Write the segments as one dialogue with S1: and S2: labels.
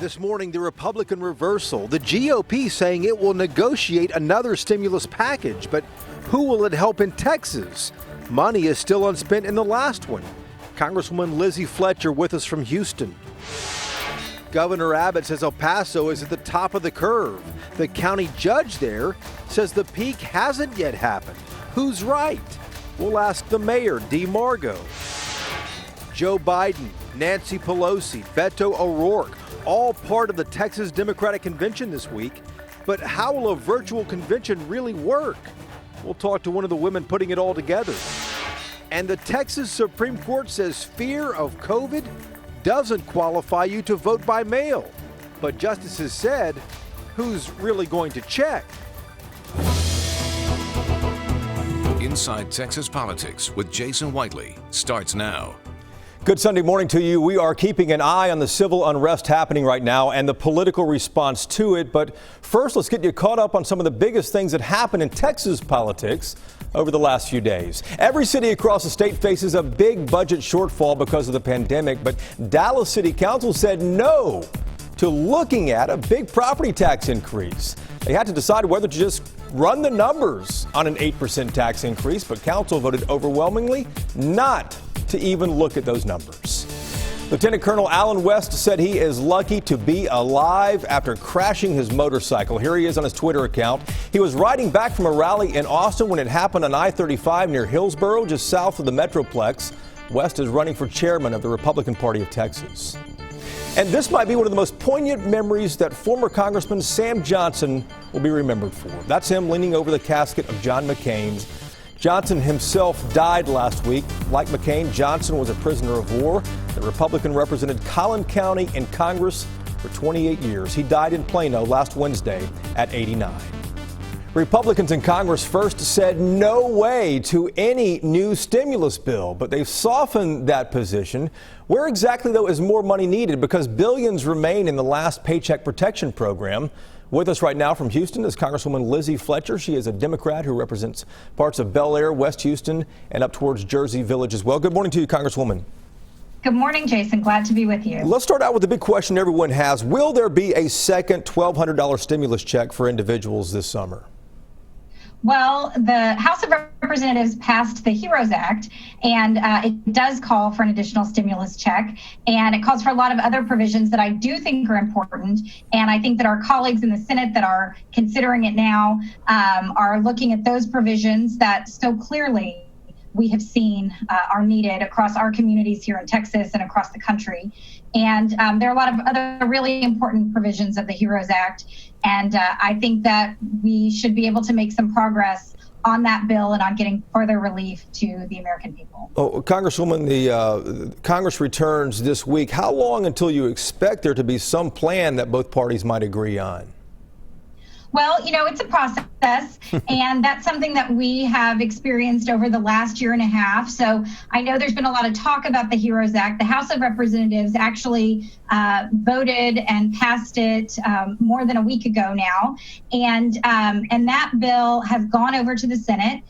S1: This morning, the Republican reversal. The GOP saying it will negotiate another stimulus package, but who will it help in Texas? Money is still unspent in the last one. Congresswoman Lizzie Fletcher with us from Houston. Governor Abbott says El Paso is at the top of the curve. The county judge there says the peak hasn't yet happened. Who's right? We'll ask the mayor, Dee Margo. Joe Biden, Nancy Pelosi, Beto O'Rourke, all part of the Texas Democratic Convention this week. But how will a virtual convention really work? We'll talk to one of the women putting it all together. And the Texas Supreme Court says fear of COVID doesn't qualify you to vote by mail. But justices said, who's really going to check?
S2: Inside Texas Politics with Jason Whiteley starts now.
S3: Good Sunday morning to you. We are keeping an eye on the civil unrest happening right now and the political response to it. But first, let's get you caught up on some of the biggest things that happened in Texas politics over the last few days. Every city across the state faces a big budget shortfall because of the pandemic, but Dallas City Council said no to looking at a big property tax increase. They had to decide whether to just run the numbers on an 8% tax increase, but council voted overwhelmingly not to even look at those numbers. Lieutenant Colonel Allen West said he is lucky to be alive after crashing his motorcycle. Here he is on his Twitter account. He was riding back from a rally in Austin when it happened on I-35 near Hillsboro, just south of the Metroplex. West is running for chairman of the Republican Party of Texas. And this might be one of the most poignant memories that former Congressman Sam Johnson will be remembered for. That's him leaning over the casket of John McCain. Johnson himself died last week. Like McCain, Johnson was a prisoner of war. The Republican represented Collin County in Congress for 28 years. He died in Plano last Wednesday at 89. Republicans in Congress first said no way to any new stimulus bill, but they've softened that position. Where exactly, though, is more money needed? Because billions remain in the last Paycheck Protection Program. With us right now from Houston is Congresswoman Lizzie Fletcher. She is a Democrat who represents parts of Bel Air, West Houston, and up towards Jersey Village as well. Good morning to you, Congresswoman.
S4: Good morning, Jason. Glad to be with you.
S3: Let's start out with the big question everyone has. Will there be a second $1,200 stimulus check for individuals this summer?
S4: Well, the House of Representatives passed the HEROES Act, and it does call for an additional stimulus check, and it calls for a lot of other provisions that I do think are important, and I think that our colleagues in the Senate that are considering it now are looking at those provisions that so clearly we have seen are needed across our communities here in Texas and across the country. And there are a lot of other really important provisions of the HEROES Act. And I think that we should be able to make some progress on that bill and on getting further relief to the American people. Oh,
S3: Congresswoman, the Congress returns this week. How long until you expect there to be some plan that both parties might agree on?
S4: Well, you know, it's a process, and that's something that we have experienced over the last year and a half. So I know there's been a lot of talk about the HEROES Act. The House of Representatives actually voted and passed it more than a week ago now, and that bill has gone over to the Senate.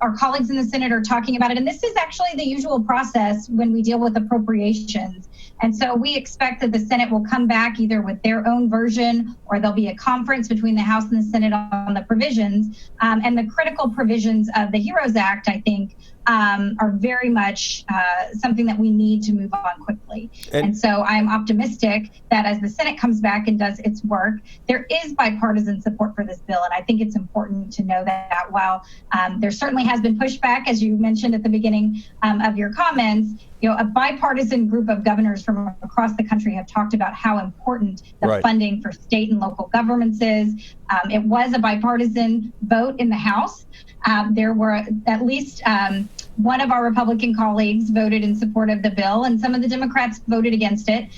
S4: Our colleagues in the Senate are talking about it, and this is actually the usual process when we deal with appropriations. And so we expect that the Senate will come back either with their own version or there'll be a conference between the House and the Senate on the provisions. And the critical provisions of the HEROES Act, I think, are very much something that we need to move on quickly. And so I'm optimistic that as the Senate comes back and does its work, there is bipartisan support for this bill. And I think it's important to know that while there certainly has been pushback, as you mentioned at the beginning of your comments, you know, a bipartisan group of governors from across the country have talked about how important the funding for state and local governments is. It was a bipartisan vote in the House. There were at least one of our Republican colleagues voted in support of the bill, and some of the Democrats voted against it.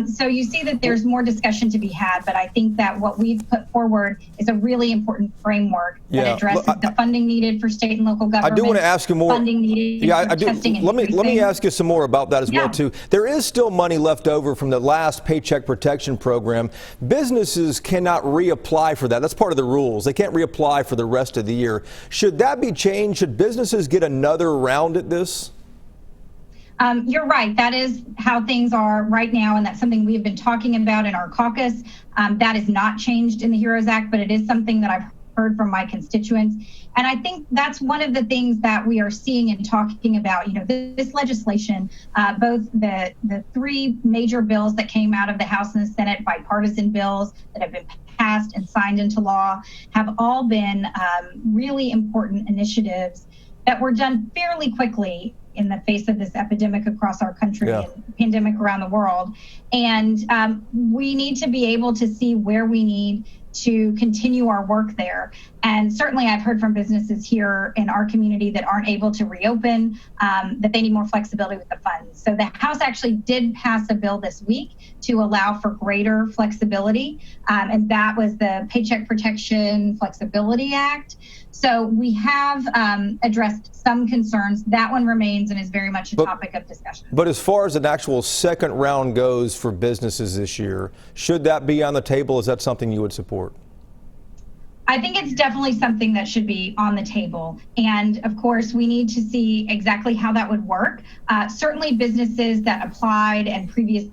S4: So you see that there's more discussion to be had, but I think that what we've put forward is a really important framework that addresses the funding needed for state and local government.
S3: I do want to ask you more.
S4: Funding needed for testing and
S3: let me ask you some more about that as well, too. There is still money left over from the last Paycheck Protection Program. Businesses cannot reapply for that. That's part of the rules. They can't reapply for the rest of the year. Should that be changed? Should businesses get another round at this?
S4: You're right. That is how things are right now, and that's something we have been talking about in our caucus. That is not changed in the HEROES Act, but it is something that I've heard from my constituents. And I think that's one of the things that we are seeing and talking about. This legislation, both the three major bills that came out of the House and the Senate, bipartisan bills that have been passed and signed into law, have all been really important initiatives that were done fairly quickly in the face of this epidemic across our country and pandemic around the world. And we need to be able to see where we need to continue our work there. And certainly I've heard from businesses here in our community that aren't able to reopen, that they need more flexibility with the funds. So the House actually did pass a bill this week to allow for greater flexibility. And that was the Paycheck Protection Flexibility Act. So we have addressed some concerns. That one remains and is very much a topic of discussion.
S3: But as far as an actual second round goes for businesses this year, should that be on the table? Is that something you would support?
S4: I think it's definitely something that should be on the table. And of course, we need to see exactly how that would work. Certainly businesses that applied and previously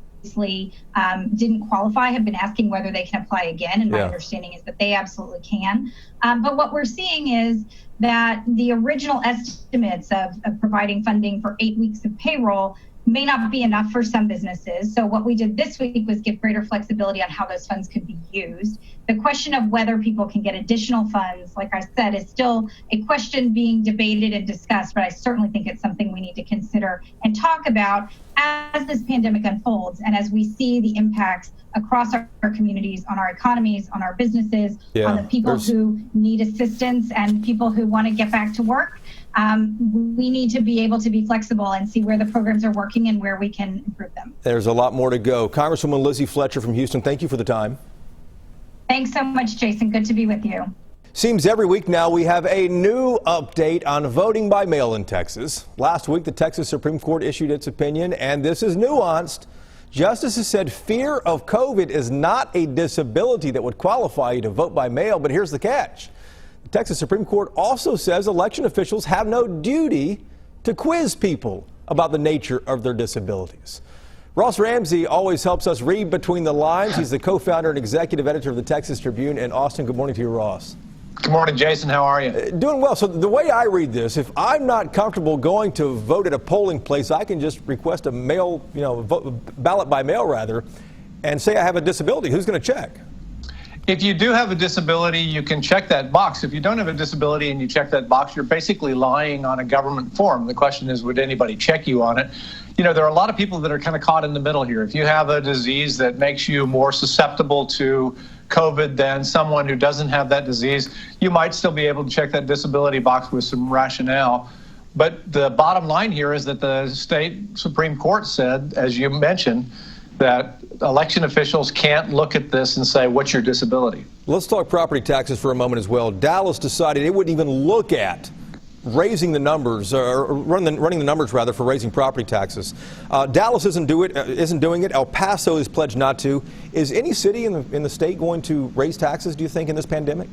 S4: didn't qualify have been asking whether they can apply again. And my understanding is that they absolutely can. But what we're seeing is that the original estimates of providing funding for 8 weeks of payroll may not be enough for some businesses. So what we did this week was give greater flexibility on how those funds could be used. The question of whether people can get additional funds, like I said, is still a question being debated and discussed, but I certainly think it's something we need to consider and talk about as this pandemic unfolds and as we see the impacts across our communities, on our economies, on our businesses, on the people who need assistance and people who want to get back to work. We need to be able to be flexible and see where the programs are working and where we can improve them.
S3: There's a lot more to go. Congresswoman Lizzie Fletcher from Houston, thank you for the time.
S4: Thanks so much, Jason. Good to be with you.
S3: Seems every week now we have a new update on voting by mail in Texas. Last week, the Texas Supreme Court issued its opinion, and this is nuanced. Justices said fear of COVID is not a disability that would qualify you to vote by mail, but here's the catch. The Texas Supreme Court also says election officials have no duty to quiz people about the nature of their disabilities. Ross Ramsey always helps us read between the lines. He's the co-founder and executive editor of the Texas Tribune in Austin. Good morning to you, Ross.
S5: Good morning, Jason. How are you?
S3: Doing well. So the way I read this, if I'm not comfortable going to vote at a polling place, I can just request a mail, ballot by mail rather, and say I have a disability. Who's going to check?
S5: If you do have a disability, you can check that box. If you don't have a disability and you check that box, you're basically lying on a government form. The question is, would anybody check you on it? There are a lot of people that are kind of caught in the middle here. If you have a disease that makes you more susceptible to COVID than someone who doesn't have that disease, you might still be able to check that disability box with some rationale. But the bottom line here is that the state Supreme Court said, as you mentioned, that election officials can't look at this and say, what's your disability?
S3: Let's talk property taxes for a moment as well. Dallas decided it wouldn't even look at raising the numbers, or running the numbers rather, for raising property taxes. Dallas isn't doing it. El Paso is pledged not to. Is any city in the state going to raise taxes, do you think, in this pandemic?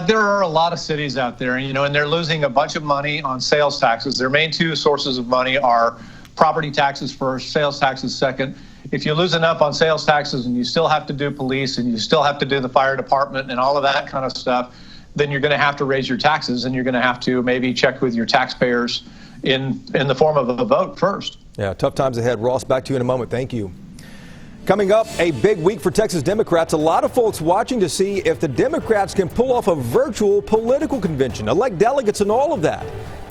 S5: There are a lot of cities out there, and they're losing a bunch of money on sales taxes. Their main two sources of money are property taxes first, sales taxes second. If you lose enough on sales taxes and you still have to do police and you still have to do the fire department and all of that kind of stuff, then you're going to have to raise your taxes, and you're going to have to maybe check with your taxpayers in the form of a vote first.
S3: Yeah, tough times ahead. Ross, back to you in a moment. Thank you. Coming up, a big week for Texas Democrats. A lot of folks watching to see if the Democrats can pull off a virtual political convention, elect delegates and all of that.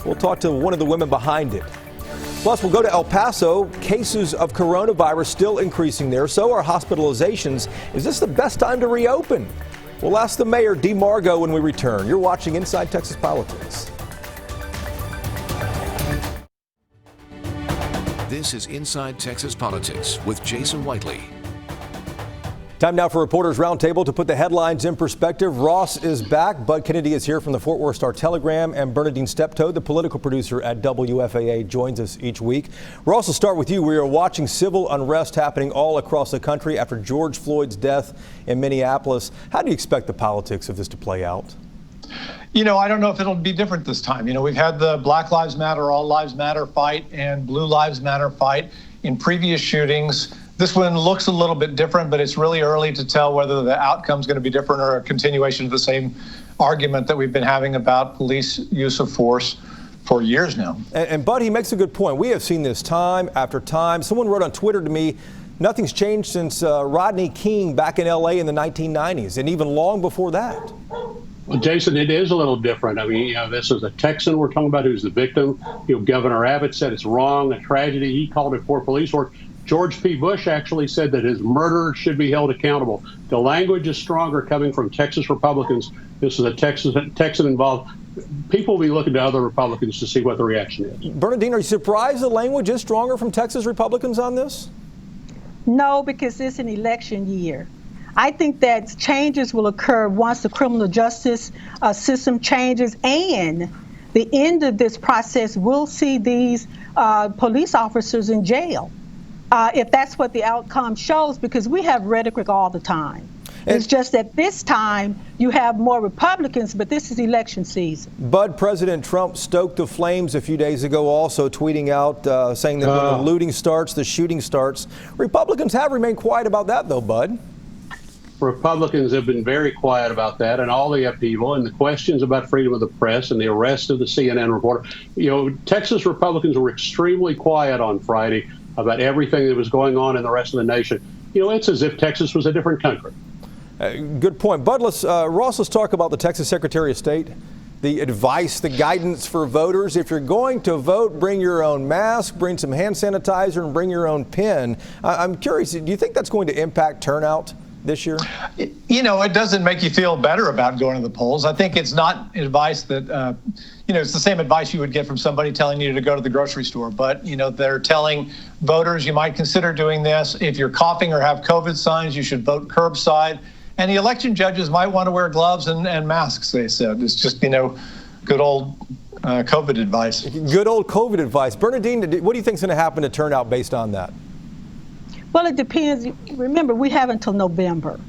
S3: We'll talk to one of the women behind it. Plus, we'll go to El Paso. Cases of coronavirus still increasing there. So are hospitalizations. Is this the best time to reopen? We'll ask the mayor, Dee Margo, when we return. You're watching Inside Texas Politics.
S2: This is Inside Texas Politics with Jason Whiteley.
S3: Time now for Reporters Roundtable to put the headlines in perspective. Ross is back. Bud Kennedy is here from the Fort Worth Star-Telegram, and Bernadine Steptoe, the political producer at WFAA, joins us each week. Ross, will start with you. We are watching civil unrest happening all across the country after George Floyd's death in Minneapolis. How do you expect the politics of this to play out?
S5: I don't know if it'll be different this time. We've had the Black Lives Matter, All Lives Matter fight and Blue Lives Matter fight in previous shootings. This one looks a little bit different, but it's really early to tell whether the outcome's going to be different or a continuation of the same argument that we've been having about police use of force for years now.
S3: And Bud, he makes a good point. We have seen this time after time. Someone wrote on Twitter to me, nothing's changed since Rodney King back in L.A. in the 1990s, and even long before that.
S6: Well, Jason, it is a little different. I mean, this is a Texan we're talking about who's the victim. Governor Abbott said it's wrong, a tragedy. He called it poor police work. George P. Bush actually said that his murderers should be held accountable. The language is stronger coming from Texas Republicans. This is a Texan involved. People will be looking to other Republicans to see what the reaction is.
S3: Bernadine, are you surprised the language is stronger from Texas Republicans on this?
S7: No, because it's an election year. I think that changes will occur once the criminal justice system changes, and the end of this process will see these police officers in jail, if that's what the outcome shows, because we have rhetoric all the time. It's just that this time you have more Republicans, but this is election season.
S3: Bud, President Trump stoked the flames a few days ago, also tweeting out, saying that when the looting starts, the shooting starts. Republicans have remained quiet about that, though, Bud.
S6: Republicans have been very quiet about that and all the upheaval and the questions about freedom of the press and the arrest of the CNN reporter. Texas Republicans were extremely quiet on Friday about everything that was going on in the rest of the nation. It's as if Texas was a different country.
S3: Good point. Bud, Ross, let's talk about the Texas Secretary of State. The advice, the guidance for voters. If you're going to vote, bring your own mask, bring some hand sanitizer, and bring your own pen. I'm curious, do you think that's going to impact turnout this year?
S5: It doesn't make you feel better about going to the polls. I think it's not advice that, it's the same advice you would get from somebody telling you to go to the grocery store. But, they're telling voters you might consider doing this. If you're coughing or have COVID signs, you should vote curbside. And the election judges might want to wear gloves and masks, they said. It's just, good old COVID advice.
S3: Good old COVID advice. Bernadine, what do you think is going to happen to turnout based on that?
S7: Well, it depends. Remember, we have until November.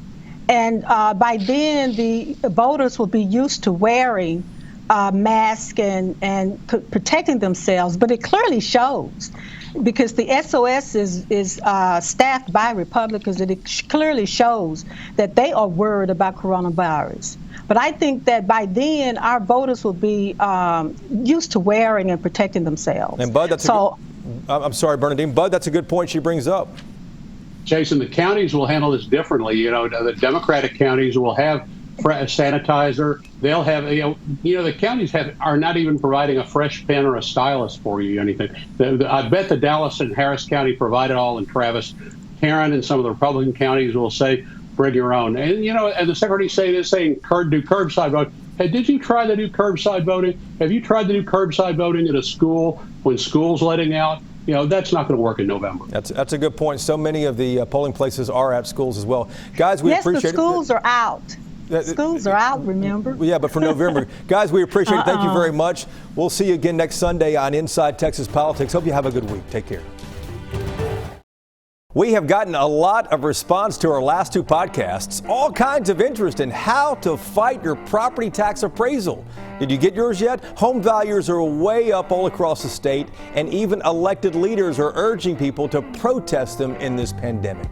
S7: And by then, the voters will be used to wearing masks and protecting themselves. But it clearly shows, because the SOS is staffed by Republicans, and it clearly shows that they are worried about coronavirus. But I think that by then, our voters will be used to wearing and protecting themselves.
S3: And Bud, I'm sorry, Bernadine. Bud, that's a good point she brings up.
S6: Jason, the counties will handle this differently. The Democratic counties will have sanitizer. They'll have, the counties are not even providing a fresh pen or a stylus for you, anything. I bet the Dallas and Harris County provide it all, and Travis, Karen, and some of the Republican counties will say, bring your own. And, and the secretary saying do curbside voting. Hey, did you try to do curbside voting? Have you tried to do curbside voting at a school when school's letting out? That's not going to work in November.
S3: That's a good point. So many of the polling places are at schools as well. Guys, we appreciate it.
S7: Yes, the schools are out. Schools are out, remember?
S3: Yeah, but for November. Guys, we appreciate it. Thank you very much. We'll see you again next Sunday on Inside Texas Politics. Hope you have a good week. Take care. We have gotten a lot of response to our last two podcasts, all kinds of interest in how to fight your property tax appraisal. Did you get yours yet? Home values are way up all across the state, and even elected leaders are urging people to protest them in this pandemic.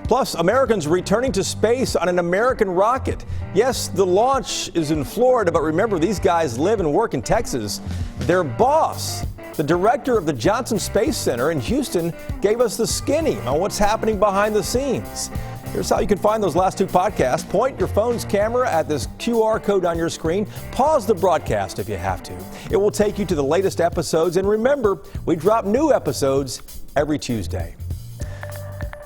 S3: Plus, Americans returning to space on an American rocket. Yes, the launch is in Florida, but remember, these guys live and work in Texas. Their boss, the director of the Johnson Space Center in Houston, gave us the skinny on what's happening behind the scenes. Here's how you can find those last two podcasts. Point your phone's camera at this QR code on your screen. Pause the broadcast if you have to. It will take you to the latest episodes. And remember, we drop new episodes every Tuesday.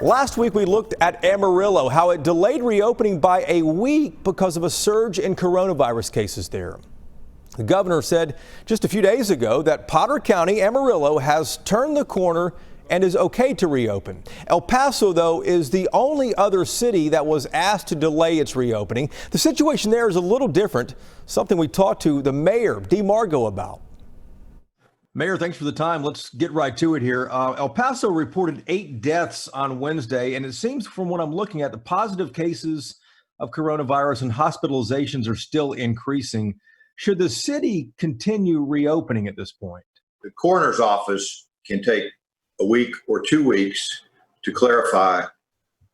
S3: Last week, we looked at Amarillo, how it delayed reopening by a week because of a surge in coronavirus cases there. The governor said just a few days ago that Potter County, Amarillo, has turned the corner and is okay to reopen. El Paso, though, is the only other city that was asked to delay its reopening. The situation there is a little different, something we talked to the mayor, Dee Margo, about. Mayor, thanks for the time. Let's get right to it here. El Paso reported 8 deaths on Wednesday, and it seems from what I'm looking at, the positive cases of coronavirus and hospitalizations are still increasing. Should the city continue reopening at this point?
S8: The coroner's office can take a week or 2 weeks to clarify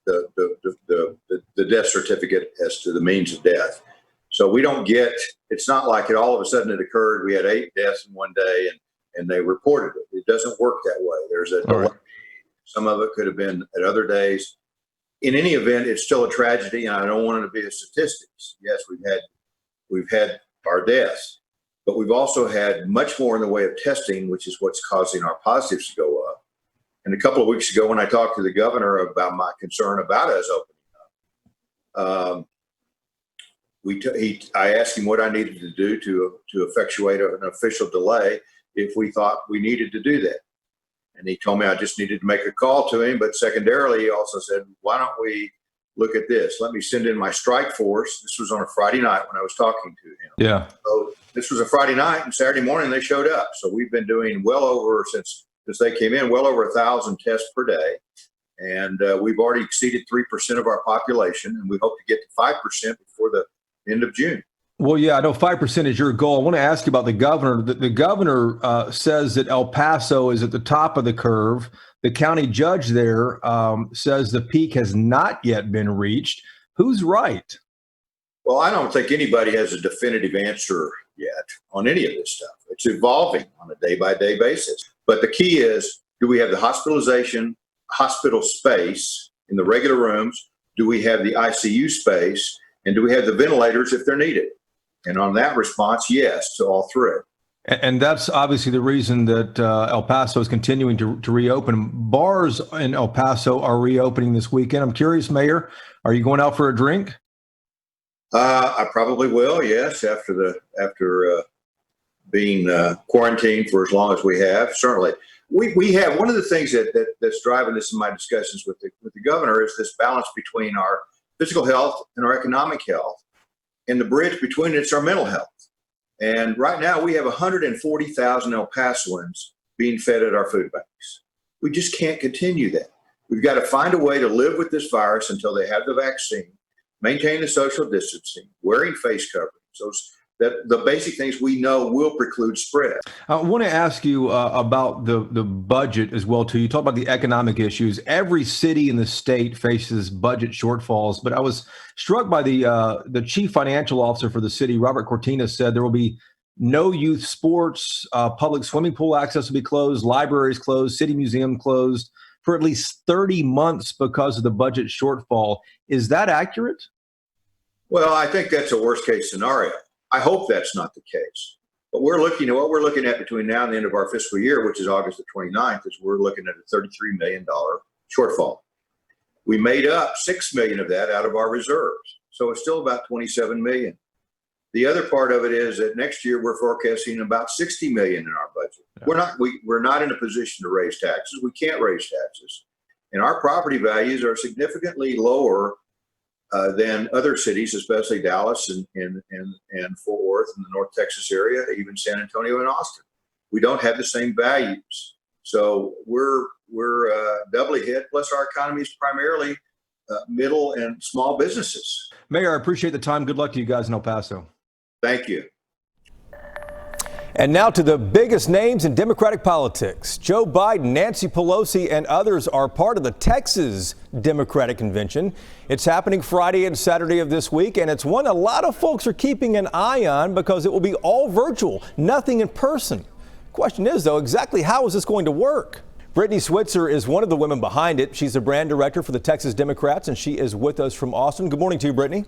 S8: the death certificate as to the means of death. So we don't get, it's not like it all of a sudden it occurred. We had 8 deaths in one day and they reported it. It doesn't work that way. There's a delay. Right. Some of it could have been at other days. In any event, it's still a tragedy, and I don't want it to be a statistics. Yes, we've had our deaths, but we've also had much more in the way of testing, which is what's causing our positives to go up. And a couple of weeks ago, when I talked to the governor about my concern about us opening up, I asked him what I needed to do to effectuate an official delay if we thought we needed to do that. And he told me I just needed to make a call to him. But secondarily, he also said, why don't we look at this? Let me send in my strike force. This was on a Friday night when I was talking to him.
S3: Yeah.
S8: So this was a Friday night, and Saturday morning they showed up. So we've been doing well over, since they came in, well over 1,000 tests per day. And we've already exceeded 3% of our population, and we hope to get to 5% before the end of June.
S3: Well, yeah, I know 5% is your goal. I want to ask you about the governor. The governor says that El Paso is at the top of the curve. The county judge there says the peak has not yet been reached. Who's right?
S8: Well, I don't think anybody has a definitive answer yet on any of this stuff. It's evolving on a day-by-day basis. But the key is, do we have the hospital space in the regular rooms? Do we have the ICU space? And do we have the ventilators if they're needed? And on that response, yes, to all three.
S3: And that's obviously the reason that El Paso is continuing to reopen. Bars in El Paso are reopening this weekend. I'm curious, Mayor, are you going out for a drink?
S8: I probably will, yes, after being quarantined for as long as we have. Certainly, we have one of the things that's driving this in my discussions with the governor is this balance between our physical health and our economic health. And the bridge between it's our mental health. And right now we have 140,000 El Pasoans being fed at our food banks. We just can't continue that. We've got to find a way to live with this virus until they have the vaccine, maintain the social distancing, wearing face coverings, the basic things we know will preclude spread.
S3: I want to ask you about the budget as well, too. You talk about the economic issues. Every city in the state faces budget shortfalls, but I was struck by the chief financial officer for the city, Robert Cortina, said there will be no youth sports, public swimming pool access will be closed, libraries closed, city museum closed for at least 30 months because of the budget shortfall. Is that accurate?
S8: Well, I think that's a worst case scenario. I hope that's not the case. But what we're looking at between now and the end of our fiscal year, which is August the 29th, is we're looking at a $33 million shortfall. We made up $6 million of that out of our reserves. So it's still about $27 million. The other part of it is that next year we're forecasting about $60 million in our budget. Yeah. We're not in a position to raise taxes. We can't raise taxes. And our property values are significantly lower than other cities, especially Dallas and Fort Worth and the North Texas area, even San Antonio and Austin. We don't have the same values. So we're doubly hit. Plus our economy is primarily middle and small businesses.
S3: Mayor, I appreciate the time. Good luck to you guys in El Paso.
S8: Thank you.
S3: And now to the biggest names in Democratic politics. Joe Biden, Nancy Pelosi, and others are part of the Texas Democratic Convention. It's happening Friday and Saturday of this week, and it's one a lot of folks are keeping an eye on because it will be all virtual, nothing in person. Question is, though, exactly how is this going to work? Brittany Switzer is one of the women behind it. She's the brand director for the Texas Democrats, and she is with us from Austin. Good morning to you, Brittany.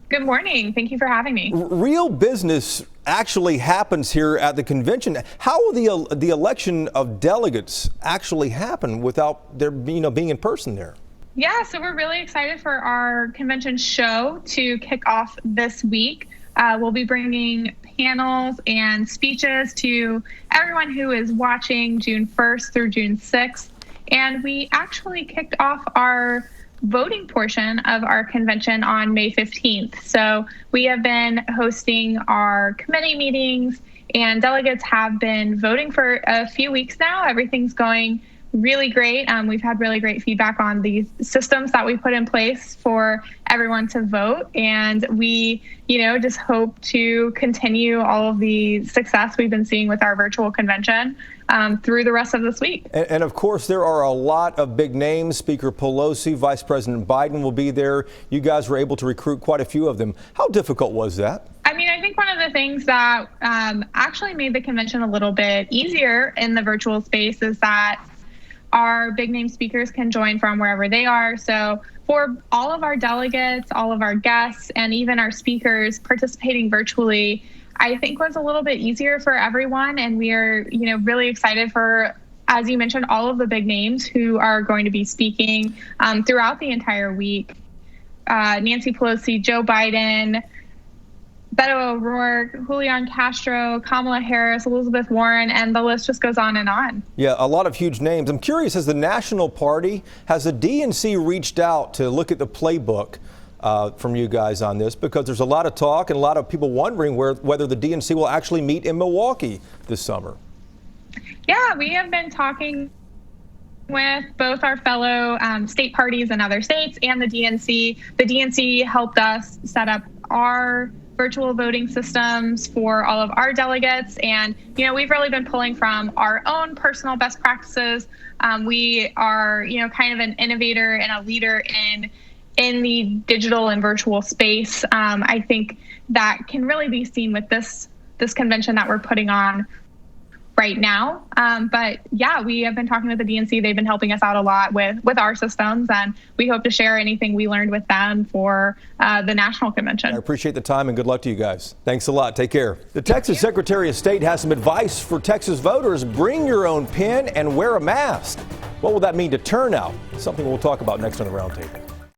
S9: Good morning. Thank you for having me. Real
S3: business actually happens here at the convention. How will the election of delegates actually happen without there being in person there?
S9: Yeah, so we're really excited for our convention show to kick off this week. We'll be bringing panels and speeches to everyone who is watching June 1st through June 6th. And we actually kicked off our voting portion of our convention on May 15th. So we have been hosting our committee meetings and delegates have been voting for a few weeks now. Everything's going really great. We've had really great feedback on these systems that we put in place for everyone to vote. And we, just hope to continue all of the success we've been seeing with our virtual convention through the rest of this week.
S3: And of course, there are a lot of big names. Speaker Pelosi, Vice President Biden will be there. You guys were able to recruit quite a few of them. How difficult was that?
S9: I think one of the things that actually made the convention a little bit easier in the virtual space is that our big name speakers can join from wherever they are. So for all of our delegates, all of our guests, and even our speakers participating virtually, I think was a little bit easier for everyone. And we are, really excited for, as you mentioned, all of the big names who are going to be speaking throughout the entire week. Nancy Pelosi, Joe Biden, Beto O'Rourke, Julian Castro, Kamala Harris, Elizabeth Warren, and the list just goes on and on.
S3: Yeah, a lot of huge names. I'm curious, as the national party, has the DNC reached out to look at the playbook from you guys on this? Because there's a lot of talk and a lot of people wondering whether the DNC will actually meet in Milwaukee this summer.
S9: Yeah, we have been talking with both our fellow state parties in other states and the DNC. The DNC helped us set up our virtual voting systems for all of our delegates. And, we've really been pulling from our own personal best practices. We are, kind of an innovator and a leader in the digital and virtual space. I think that can really be seen with this convention that we're putting on right now. But yeah, we have been talking with the DNC. They've been helping us out a lot with our systems, and we hope to share anything we learned with them for the national convention.
S3: I appreciate the time and good luck to you guys. Thanks a lot. Take care. The Texas Secretary of State has some advice for Texas voters. Bring your own pin and wear a mask. What will that mean to turnout? Something we'll talk about next on the Roundtable.